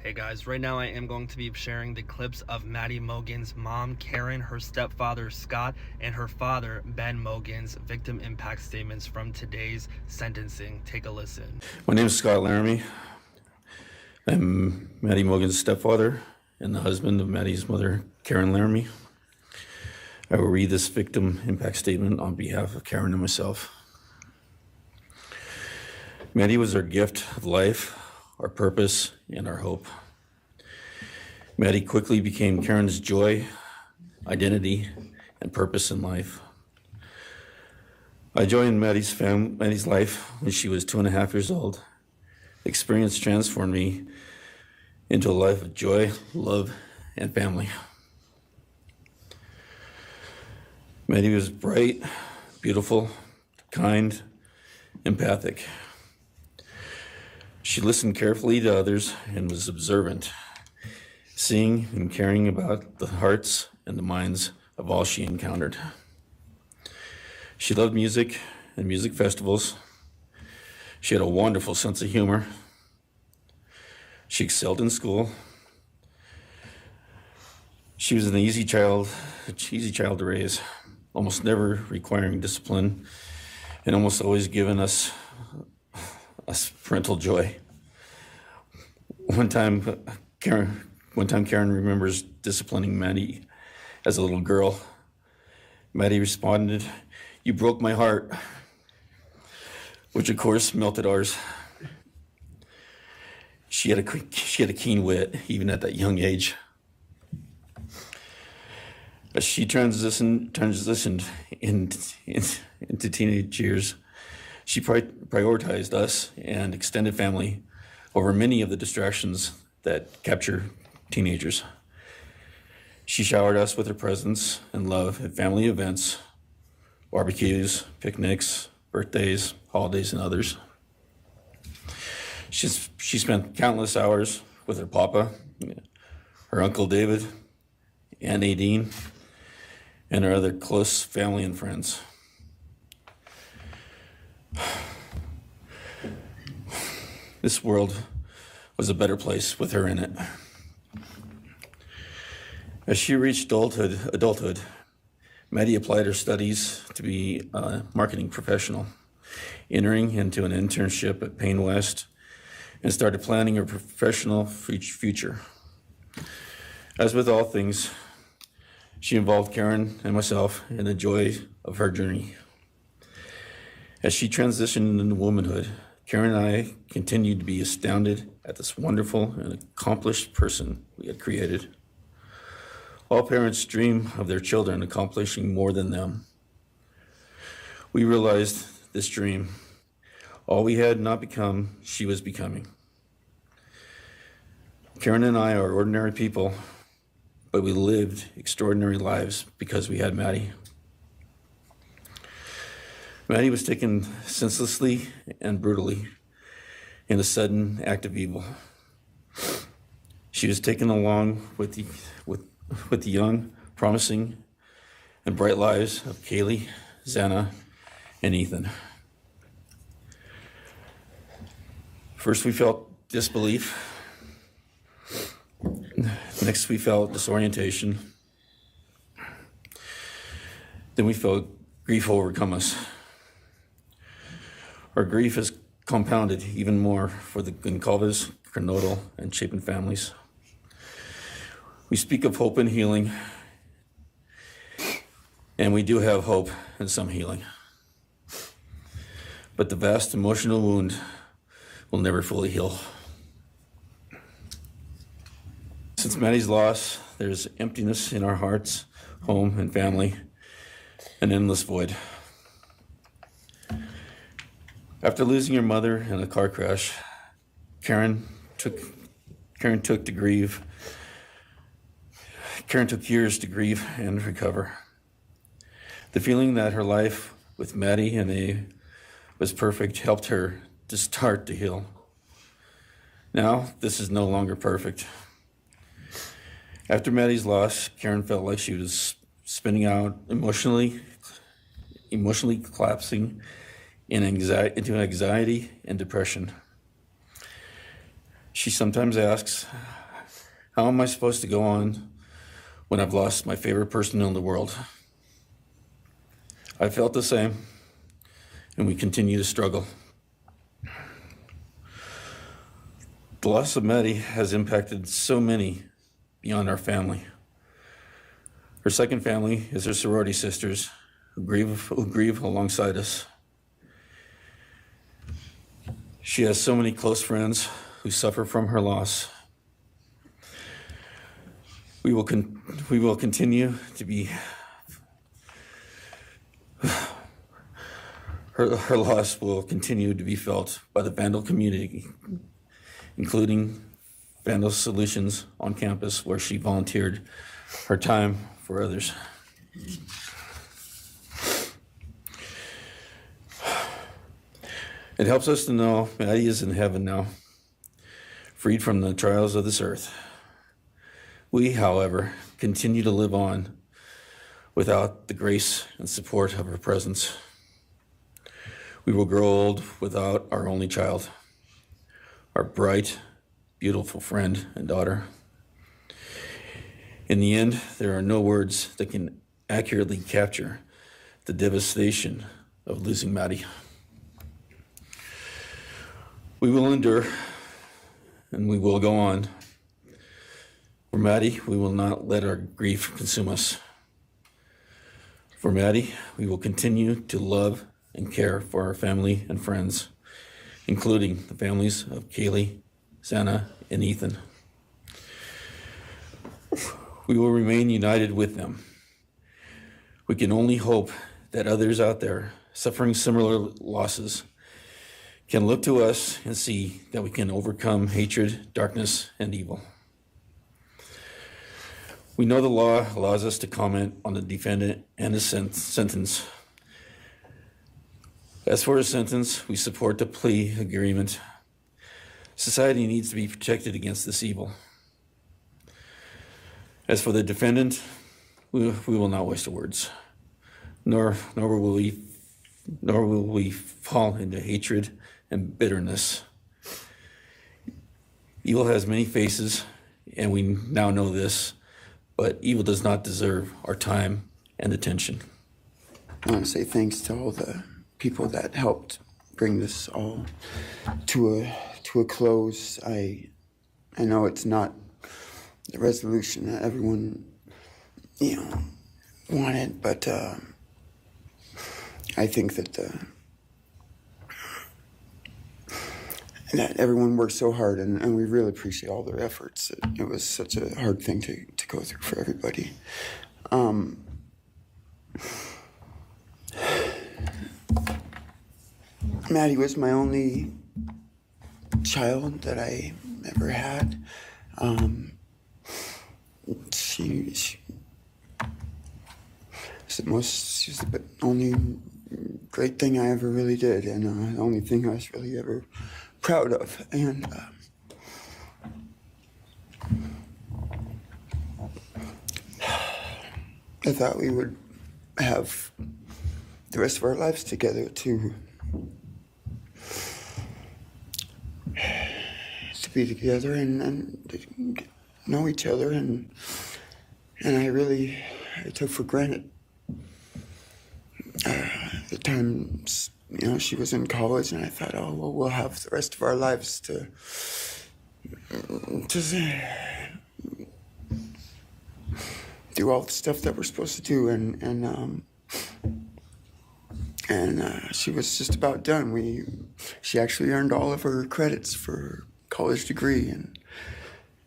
Hey guys, right now I am going to be sharing the clips of Maddie Mogen's mom, Karen, her stepfather, Scott, and her father, Ben Mogen's victim impact statements from today's sentencing. Take a listen. My name is Scott Laramie. I'm Maddie Mogen's stepfather and the husband of Maddie's mother, Karen Laramie. I will read this victim impact statement on behalf of Karen and myself. Maddie was our gift of life, our purpose, and our hope. Maddie quickly became Karen's joy, identity, and purpose in life. I joined Maddie's life when she was 2.5 years old. The experience transformed me into a life of joy, love, and family. Maddie was bright, beautiful, kind, empathic. She listened carefully to others and was observant, seeing and caring about the hearts and the minds of all she encountered. She loved music and music festivals. She had a wonderful sense of humor. She excelled in school. She was an easy child to raise, almost never requiring discipline, and almost always giving us parental joy. One time Karen remembers disciplining Maddie as a little girl. Maddie responded, "You broke my heart," which of course melted ours. She had a keen wit, even at that young age. As she transitioned into teenage years, she prioritized us and extended family over many of the distractions that capture teenagers. She showered us with her presence and love at family events, barbecues, picnics, birthdays, holidays, and others. She spent countless hours with her papa, her Uncle David, Aunt Nadine, and her other close family and friends. This world was a better place with her in it. As she reached adulthood, Maddie applied her studies to be a marketing professional, entering into an internship at Payne West, and started planning her professional future. As with all things, she involved Karen and myself in the joy of her journey. As she transitioned into womanhood, Karen and I continued to be astounded at this wonderful and accomplished person we had created. All parents dream of their children accomplishing more than them. We realized this dream. All we had not become, she was becoming. Karen and I are ordinary people, but we lived extraordinary lives because we had Maddie. Maddie was taken senselessly and brutally in a sudden act of evil. She was taken along with the young, promising, and bright lives of Kaylee, Xana, and Ethan. First, we felt disbelief. Next, we felt disorientation. Then we felt grief overcome us. Our grief is compounded even more for the Goncalves, Kernodle, and Chapin families. We speak of hope and healing, and we do have hope and some healing. But the vast emotional wound will never fully heal. Since Maddie's loss, there's emptiness in our hearts, home, and family, an endless void. After losing her mother in a car crash, Karen took years to grieve and recover. The feeling that her life with Maddie and A was perfect helped her to start to heal. Now, this is no longer perfect. After Maddie's loss, Karen felt like she was spinning out emotionally collapsing into anxiety and depression. She sometimes asks, How am I supposed to go on when I've lost my favorite person in the world? I felt the same, and we continue to struggle. The loss of Maddie has impacted so many beyond our family. Her second family is her sorority sisters who grieve alongside us. She has so many close friends who suffer from her loss. We will continue to be. Her loss will continue to be felt by the Vandal community, including Vandal Solutions on campus, where she volunteered her time for others. It helps us to know Maddie is in heaven now, freed from the trials of this earth. We, however, continue to live on without the grace and support of her presence. We will grow old without our only child, our bright, beautiful friend and daughter. In the end, there are no words that can accurately capture the devastation of losing Maddie. We will endure, and we will go on. For Maddie, we will not let our grief consume us. For Maddie, we will continue to love and care for our family and friends, including the families of Kaylee, Santa, and Ethan. We will remain united with them. We can only hope that others out there suffering similar losses can look to us and see that we can overcome hatred, darkness, and evil. We know the law allows us to comment on the defendant and his sentence. As for his sentence, we support the plea agreement. Society needs to be protected against this evil. As for the defendant, we will not waste words, nor will we fall into hatred and bitterness. Evil has many faces, and we now know this, but evil does not deserve our time and attention. I want to say thanks to all the people that helped bring this all to a close. I know it's not the resolution that everyone, wanted, but I think that that everyone worked so hard, and we really appreciate all their efforts. It was such a hard thing to go through for everybody. Maddie was my only child that I ever had. She's the only great thing I ever really did, and the only thing I was really ever proud of. And I thought we would have the rest of our lives together to be together and to know each other, and I took for granted the times, she was in college, and I thought, oh, well, we'll have the rest of our lives to do all the stuff that we're supposed to do, and she was just about done. She actually earned all of her credits for her college degree, and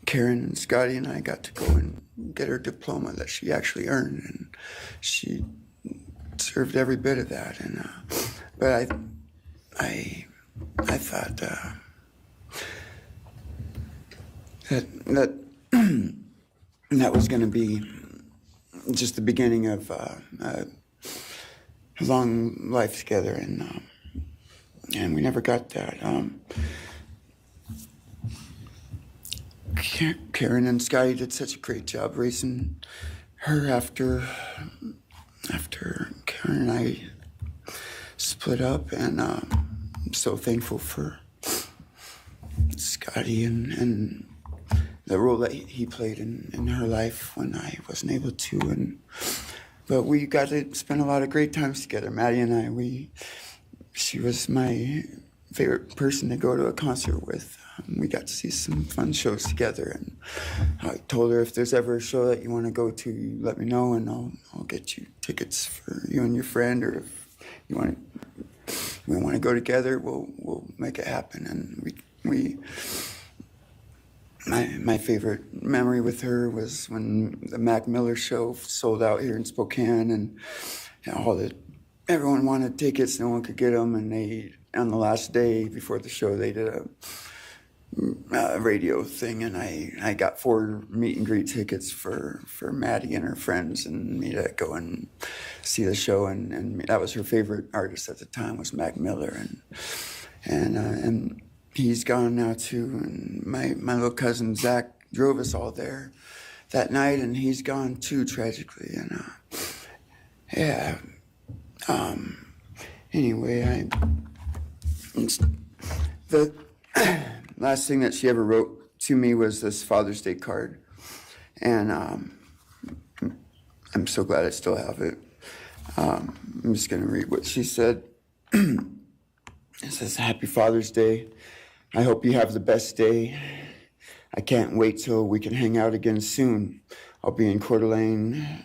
Karen and Scotty and I got to go and get her diploma that she actually earned, and she deserved every bit of that. And but I thought that was going to be just the beginning of a long life together, and we never got that. Karen and Scotty did such a great job raising her after Karen and I split up, and I'm so thankful for Scotty and the role that he played in her life when I wasn't able to. But we got to spend a lot of great times together, Maddie and I. She was my favorite person to go to a concert with. We got to see some fun shows together, and I told her, if there's ever a show that you want to go to, let me know, and I'll get you tickets for you and your friend, or if we want to go together, we'll make it happen. And my favorite memory with her was when the Mac Miller show sold out here in Spokane, and everyone wanted tickets, no one could get them, and on the last day before the show, they did a radio thing, and I got 4 meet and greet tickets for Maddie and her friends and me to go and see the show, and that was her favorite artist at the time, was Mac Miller, and he's gone now too, and my little cousin Zach drove us all there that night, and he's gone too, tragically, and anyway, the last thing that she ever wrote to me was this Father's Day card, and I'm so glad I still have it. I'm just going to read what she said. It says, "Happy Father's Day. I hope you have the best day. I can't wait till we can hang out again soon. I'll be in Coeur d'Alene,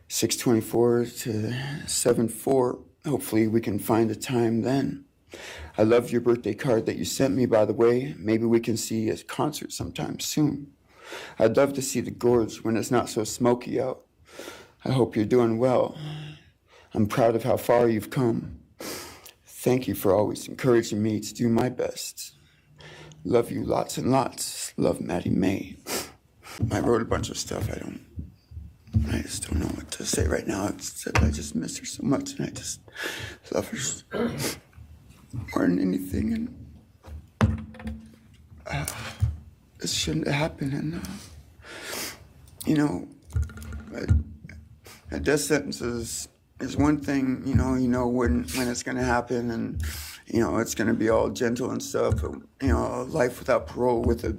624 to 74. Hopefully we can find a time then. I love your birthday card that you sent me, by the way. Maybe we can see a concert sometime soon. I'd love to see the gorge when it's not so smoky out. I hope you're doing well. I'm proud of how far you've come. Thank you for always encouraging me to do my best. Love you lots and lots. Love, Maddie May." I wrote a bunch of stuff. I just don't know what to say right now. Except I just miss her so much, and I just love her more than anything. And this shouldn't have happened. And a death sentence is one thing. You know when it's going to happen, and it's going to be all gentle and stuff. But a life without parole, with a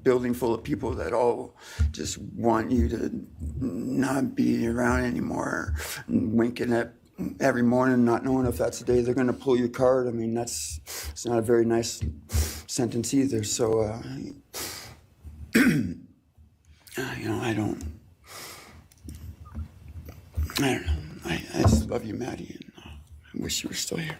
building full of people that all just want you to not be around anymore, and winking at every morning, not knowing if that's the day they're going to pull your card. I mean, it's not a very nice sentence either. So, I don't know. I just love you, Maddie, and I wish you were still here.